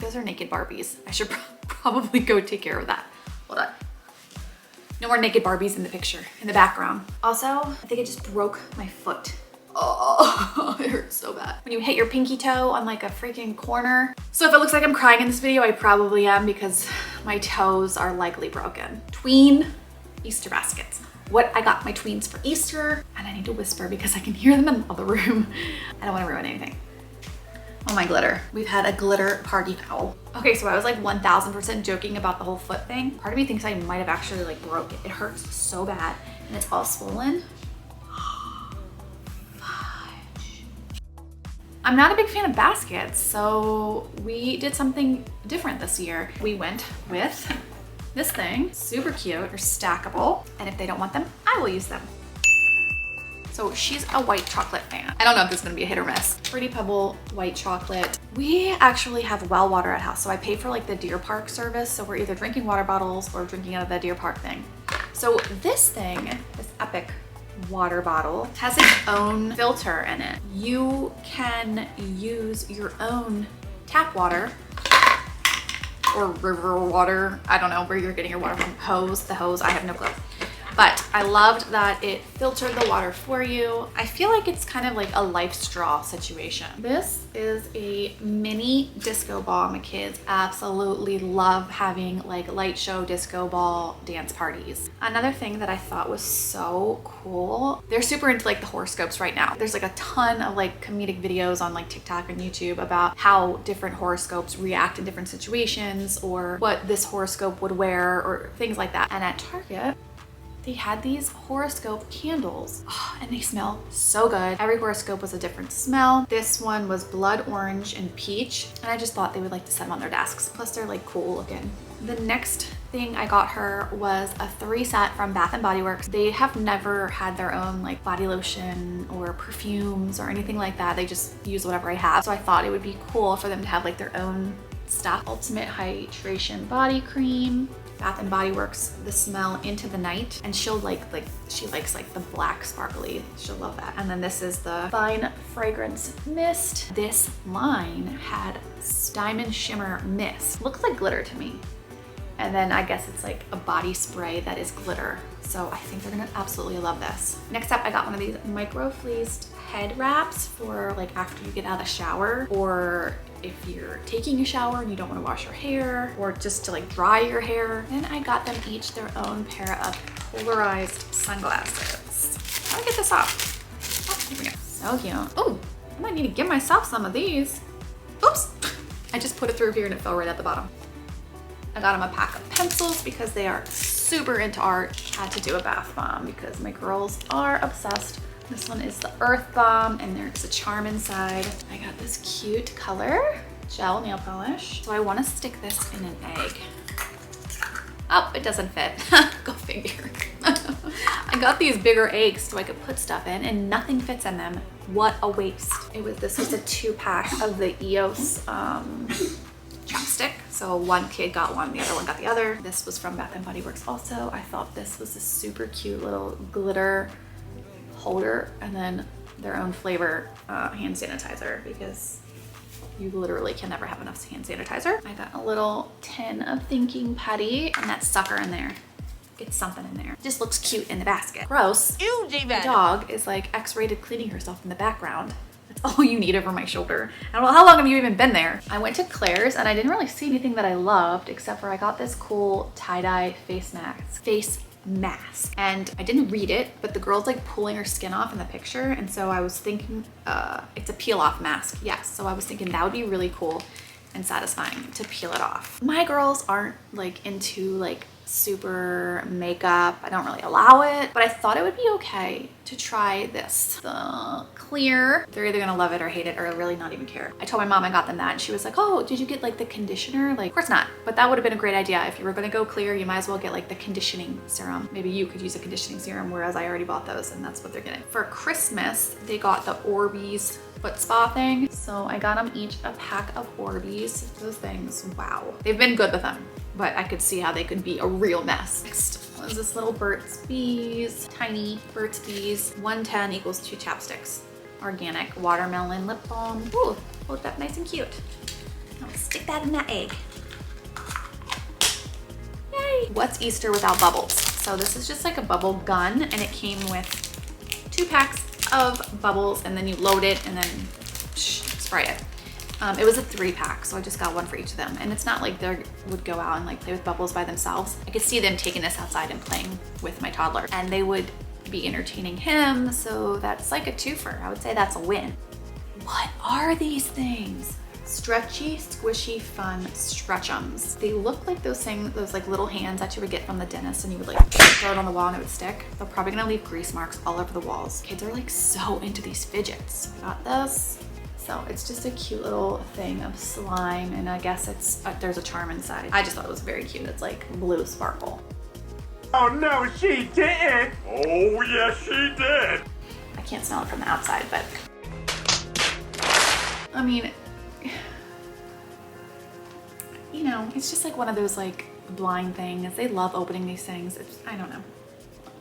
those are naked Barbies. I should probably go take care of that. Hold on. No more naked Barbies in the picture, in the background. Also, I think I just broke my foot. Oh, it hurts so bad. When you hit your pinky toe on like a freaking corner. So if it looks like I'm crying in this video, I probably am because my toes are likely broken. Tween Easter baskets. What I got my tweens for Easter, and I need to whisper because I can hear them in the other room. I don't want to ruin anything. Oh, my glitter. We've had a glitter party foul. Okay, so I was like 1000% joking about the whole foot thing. Part of me thinks I might have actually like broke it. It hurts so bad and it's all swollen. I'm not a big fan of baskets, so we did something different this year. We went with this thing, super cute, they're stackable, and if they don't want them, I will use them. So she's a white chocolate fan. I don't know if this is gonna be a hit or miss. Fruity Pebble white chocolate. We actually have well water at house, so I pay for like the Deer Park service, so we're either drinking water bottles or drinking out of the Deer Park thing. So this thing, this epic water bottle, has its own filter in it. You can use your own tap water or river water. I don't know where you're getting your water from. The hose, I have no clue. But I loved that it filtered the water for you. I feel like it's kind of like a life straw situation. This is a mini disco ball. My kids absolutely love having like light show disco ball dance parties. Another thing that I thought was so cool, they're super into like the horoscopes right now. There's like a ton of like comedic videos on like TikTok and YouTube about how different horoscopes react in different situations or what this horoscope would wear or things like that. And at Target, they had these horoscope candles and they smell so good. Every horoscope was a different smell. This one was blood orange and peach, and I just thought they would like to set them on their desks. Plus they're like cool looking. The next thing I got her was a 3 set from Bath and Body Works. They have never had their own like body lotion or perfumes or anything like that. They just use whatever I have. So I thought it would be cool for them to have like their own stuff. Ultimate Hydration Body Cream. Bath and Body Works the smell Into the Night, and she'll she likes like the black sparkly, she'll love that. And then this is the Fine Fragrance Mist. This line had Diamond Shimmer Mist. Looks like glitter to me. And then I guess it's like a body spray that is glitter. So I think they're gonna absolutely love this. Next up, I got one of these micro fleeced head wraps for like after you get out of the shower, or if you're taking a shower and you don't want to wash your hair, or just to like dry your hair. Then I got them each their own pair of polarized sunglasses. How do I get this off? Oh, here we go. So cute. Oh, I might need to give myself some of these. Oops. I just put it through here and it fell right at the bottom. I got them a pack of pencils because they are super into art. Had to do a bath bomb because my girls are obsessed. This one is the Earth Bomb, and there's a charm inside. I got this cute color gel nail polish. So I want to stick this in an egg. Oh, it doesn't fit. Go figure. I got these bigger eggs so I could put stuff in, and nothing fits in them. What a waste. This was a 2-pack of the EOS chapstick. So one kid got one, the other one got the other. This was from Bath and Body Works also. I thought this was a super cute little glitter holder, and then their own flavor hand sanitizer, because you literally can never have enough hand sanitizer. I got a little tin of thinking putty and that sucker in there. Get something in there. It just looks cute in the basket. Gross. Ew, the dog is like X-rated cleaning herself in the background. That's all you need over my shoulder. I don't know, how long have you even been there? I went to Claire's and I didn't really see anything that I loved, except for I got this cool tie-dye face mask, and I didn't read it, but the girl's like pulling her skin off in the picture, and so I was thinking it's a peel off mask. Yes, so I was thinking that would be really cool and satisfying to peel it off. My girls aren't like into like super makeup. I don't really allow it, but I thought it would be okay to try this. The clear. They're either gonna love it or hate it or really not even care. I told my mom I got them that, and she was like, oh, did you get like the conditioner? Like, of course not, but that would have been a great idea. If you were gonna go clear, you might as well get like the conditioning serum. Maybe you could use a conditioning serum, whereas I already bought those and that's what they're getting. For Christmas, they got the Orbeez foot spa thing. So I got them each a pack of Orbeez. Those things, wow. They've been good with them, but I could see how they could be a real mess. Next was this little Burt's Bees, tiny Burt's Bees. 110 equals 2 chapsticks. Organic watermelon lip balm. Ooh, hold that nice and cute. I'll stick Stick that in that egg. Yay! What's Easter without bubbles? So this is just like a bubble gun, and it came with 2 packs of bubbles, and then you load it and then spray it. It was a 3-pack, so I just got 1 for each of them. And it's not like they would go out and like play with bubbles by themselves. I could see them taking this outside and playing with my toddler, and they would be entertaining him. So that's like a 2-fer. I would say that's a win. What are these things? Stretchy, squishy, fun stretchums. They look like those things, those like little hands that you would get from the dentist, and you would like throw it on the wall and it would stick. They're probably gonna leave grease marks all over the walls. Kids are like so into these fidgets. I got this. So it's just a cute little thing of slime, and I guess it's there's a charm inside. I just thought it was very cute. It's like blue sparkle. Oh no, she didn't! Oh yes, she did! I can't smell it from the outside, but I mean, you know, it's just like one of those like blind things. They love opening these things. I don't know.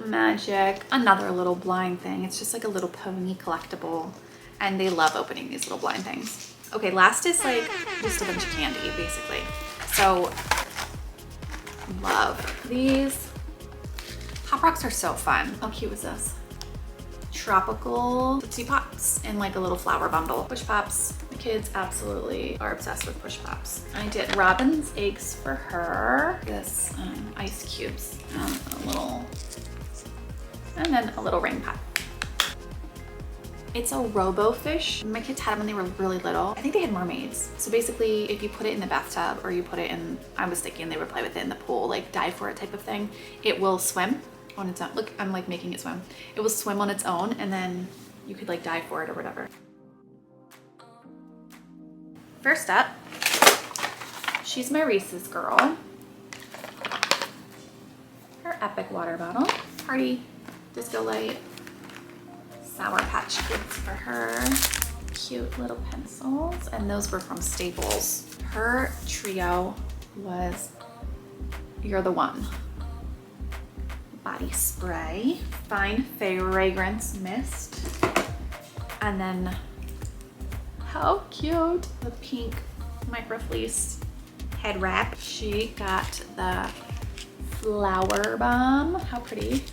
Magic, another little blind thing. It's just like a little pony collectible, and they love opening these little blind things. Okay, last is like just a bunch of candy, basically. So, love these. Pop Rocks are so fun. How cute was this? Tropical Tootsie Pops in like a little flower bundle. Push Pops. The kids absolutely are obsessed with Push Pops. I did Robin's eggs for her. This ice cubes, and then a little ring pop. It's a robo-fish. My kids had them when they were really little. I think they had mermaids. So basically, if you put it in the bathtub or you put it in, I was thinking they would play with it in the pool, like dive for it type of thing, it will swim on its own. Look, I'm like making it swim. It will swim on its own, and then you could like dive for it or whatever. First up, she's my Reese's girl. Her Epic water bottle. Party Disco Light. Sour Patch Kids for her. Cute little pencils, and those were from Staples. Her trio was You're the One. Body spray, fine fragrance mist, and then how cute, the pink micro fleece head wrap. She got the flower bomb, how pretty.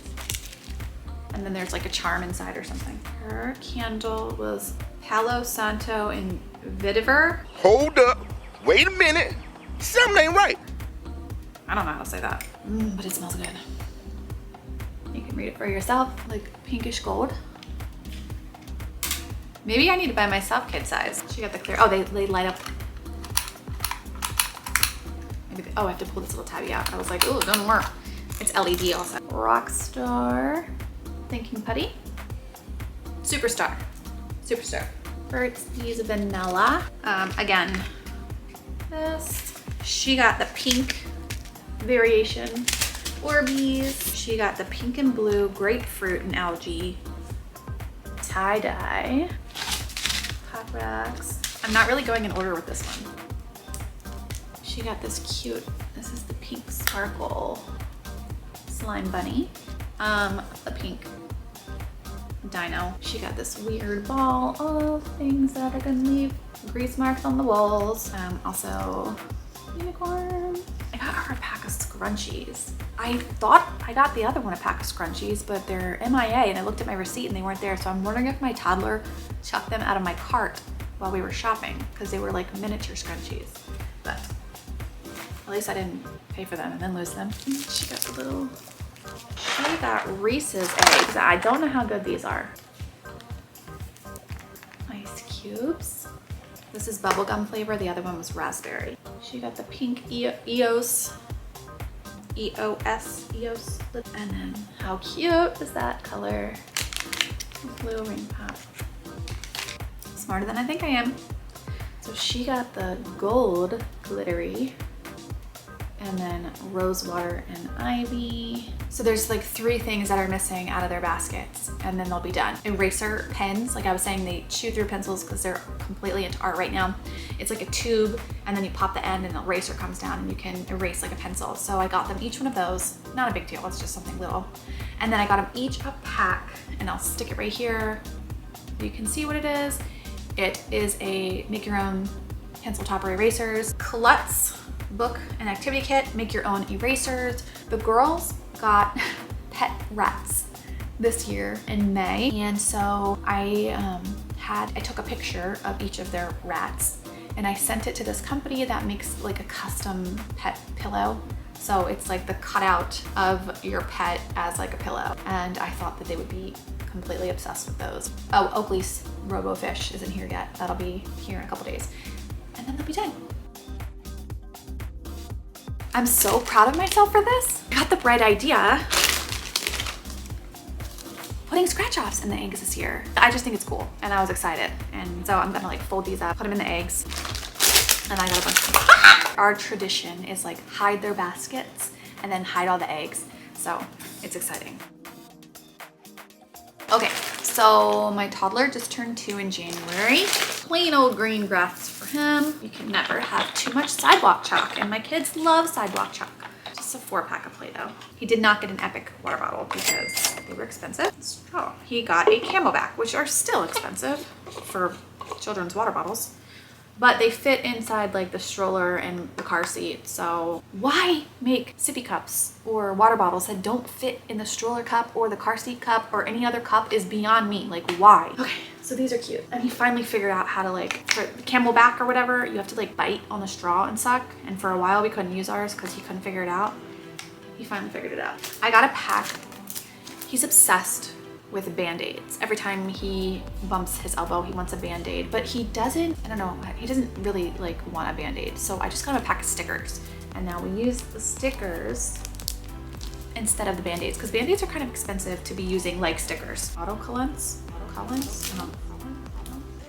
And then there's like a charm inside or something. Her candle was Palo Santo and Vetiver. Hold up, wait a minute, something ain't right. I don't know how to say that, but it smells good. You can read it for yourself, like pinkish gold. Maybe I need to buy myself kid size. She got the clear, oh, they light up. Maybe oh, I have to pull this little tabby out. I was like, oh, it doesn't work. It's LED also. Rockstar Thinking Putty. Superstar. Burt's Bees Vanilla. Again, this. She got the pink variation Orbeez. She got the pink and blue grapefruit and algae tie-dye. Pop Rocks. I'm not really going in order with this one. She got this cute, this is the pink sparkle slime bunny. The pink dino. She got this weird ball of things that are gonna leave grease marks on the walls. Also unicorn. I got her a pack of scrunchies. I thought I got the other one a pack of scrunchies, but they're MIA, and I looked at my receipt and they weren't there. So I'm wondering if my toddler chucked them out of my cart while we were shopping, because they were like miniature scrunchies. But at least I didn't pay for them and then lose them. She got the little, she got Reese's eggs. I don't know how good these are. Ice cubes. This is bubblegum flavor. The other one was raspberry. She got the pink EOS. And then how cute is that color? Blue ring pop. Smarter than I think I am. So she got the gold glittery, and then rose water and ivy. So there's like 3 things that are missing out of their baskets, and then they'll be done. Eraser pens, like I was saying, they chew through pencils because they're completely into art right now. It's like a tube, and then you pop the end and the eraser comes down and you can erase like a pencil. So I got them each one of those. Not a big deal, it's just something little. And then I got them each a pack, and I'll stick it right here. You can see what it is. It is a make your own pencil topper erasers, Klutz book and activity kit, make your own erasers. The girls got pet rats this year in May, and so I took a picture of each of their rats and I sent it to this company that makes like a custom pet pillow. So it's like the cutout of your pet as like a pillow, and I thought that they would be completely obsessed with those. Oh, Oakley's Robo Fish isn't here yet. That'll be here in a couple days, and then they'll be done. I'm so proud of myself for this. I got the bright idea putting scratch offs in the eggs this year. I just think it's cool and I was excited. And so I'm gonna like fold these up, put them in the eggs, and I got a bunch of them. Our tradition is like hide their baskets and then hide all the eggs. So it's exciting. Okay, so my toddler just turned 2 in January. Plain old green grass for him. You can never have too much sidewalk chalk, and my kids love sidewalk chalk. Just a 4-pack of Play-Doh. He did not get an Epic water bottle because they were expensive. Oh, he got a Camelback, which are still expensive for children's water bottles, but they fit inside like the stroller and the car seat. So why make sippy cups or water bottles that don't fit in the stroller cup or the car seat cup or any other cup is beyond me. Like, why? Okay, so these are cute. And he finally figured out how to like, for the Camelback or whatever, you have to like bite on the straw and suck. And for a while we couldn't use ours because he couldn't figure it out. He finally figured it out. I got a pack. He's obsessed with Band-Aids. Every time he bumps his elbow, he wants a Band-Aid, but he doesn't, I don't know, he doesn't really like want a Band-Aid. So I just got him a pack of stickers, and now we use the stickers instead of the Band-Aids, because Band-Aids are kind of expensive to be using like stickers. Autocollants? Autocollants? No.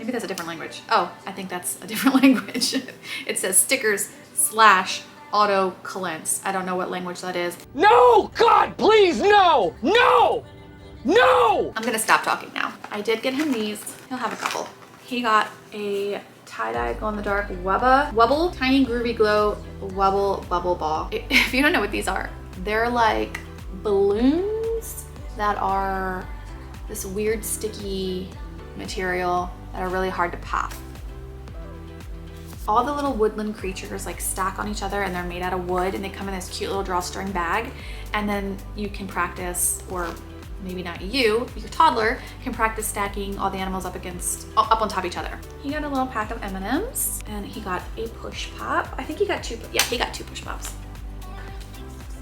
Maybe that's a different language. Oh, I think that's a different language. It says stickers / autocollants. I don't know what language that is. No! God, please, no! No! No! I'm gonna stop talking now. I did get him these. He'll have a couple. He got a tie-dye glow-in-the-dark Wubble Tiny Groovy Glow Wubble Bubble Ball. If you don't know what these are, they're like balloons that are this weird sticky material that are really hard to pop. All the little woodland creatures like stack on each other, and they're made out of wood, and they come in this cute little drawstring bag, and then you can practice, or maybe not you, your toddler can practice stacking all the animals up on top of each other. He got a little pack of M&Ms, and he got a push pop. I think he got 2, yeah, he got 2 push pops.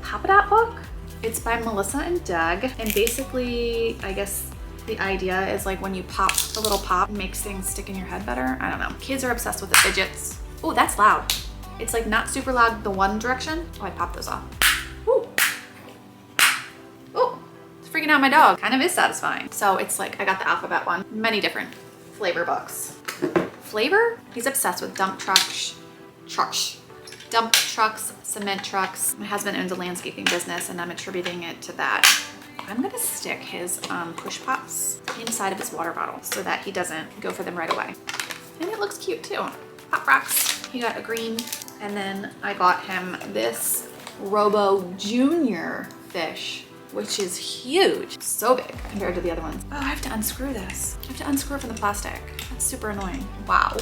Pop-It-Out book. It's by Melissa and Doug, and basically, I guess the idea is like when you pop a little pop, it makes things stick in your head better. I don't know. Kids are obsessed with the fidgets. Oh, that's loud. It's like not super loud the one direction. Oh, I popped those off. Ooh. Oh, it's freaking out my dog. Kind of is satisfying. So it's like, I got the alphabet one. Many different flavor books. Flavor? He's obsessed with dump trucks, cement trucks. My husband owns a landscaping business, and I'm attributing it to that. I'm gonna stick his push pops inside of his water bottle so that he doesn't go for them right away. And it looks cute too. Pop rocks. He got a green, and then I got him this Robo Junior fish, which is huge. So big compared to the other ones. Oh, I have to unscrew this. I have to unscrew it from the plastic. That's super annoying. Wow.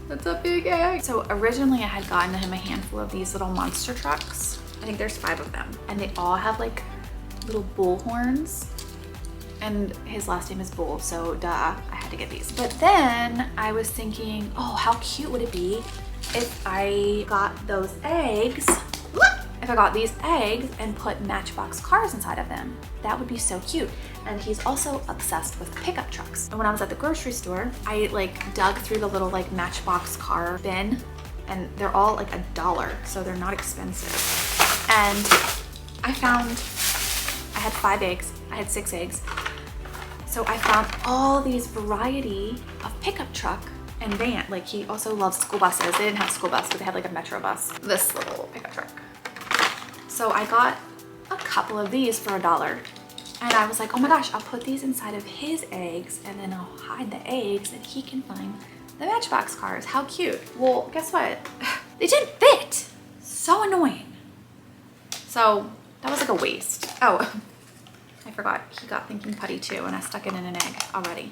That's a big egg. So originally I had gotten him a handful of these little monster trucks. I think there's 5 of them, and they all have like little bull horns, and his last name is Bull, so duh, I had to get these. But then I was thinking, oh, how cute would it be if I got those eggs, if I got these eggs and put Matchbox cars inside of them. That would be so cute. And he's also obsessed with pickup trucks. And when I was at the grocery store, I like dug through the little like Matchbox car bin, and they're all like $1, so they're not expensive. And I had 5 eggs, I had 6 eggs. So I found all these variety of pickup truck and van. Like, he also loves school buses. They didn't have school bus, but they had like a metro bus. This little pickup truck. So I got a couple of these for $1. And I was like, oh my gosh, I'll put these inside of his eggs, and then I'll hide the eggs, and he can find the Matchbox cars. How cute. Well, guess what? They didn't fit. So annoying. So that was like a waste. Oh, I forgot, he got Thinking Putty too, and I stuck it in an egg already.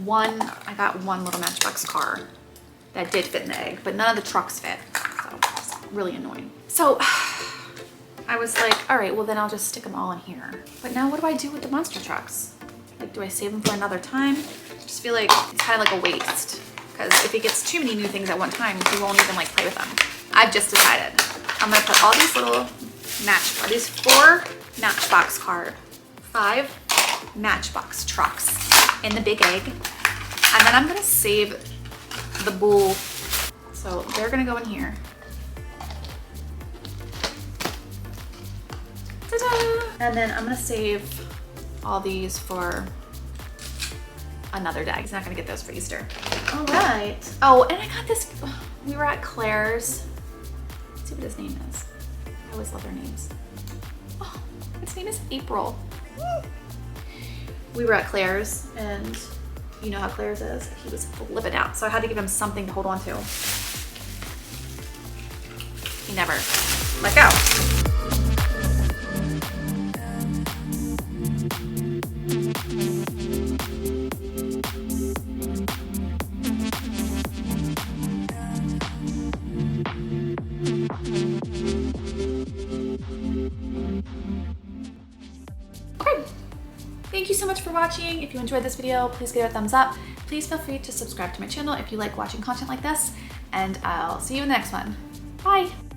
I got one little Matchbox car, that did fit in the egg, but none of the trucks fit. So it's really annoying. So I was like, all right, well then I'll just stick them all in here. But now what do I do with the monster trucks? Like, do I save them for another time? I just feel like it's kind of like a waste, because if he gets too many new things at one time, he won't even like play with them. I've just decided I'm gonna put all these little these 4 Matchbox card, 5 Matchbox trucks in the big egg, and then I'm gonna save the bull. So they're gonna go in here. Ta-da! And then I'm gonna save all these for another day. He's not gonna get those for Easter. All right. Oh, and I got this. We were at Claire's. Let's see what his name is. I always love their names. Oh, his name is April. We were at Claire's, and you know how Claire's is. He was flipping out, so I had to give him something to hold on to. He never let go. Thank you so much for watching. If you enjoyed this video, please give it a thumbs up. Please feel free to subscribe to my channel if you like watching content like this, and I'll see you in the next one. Bye.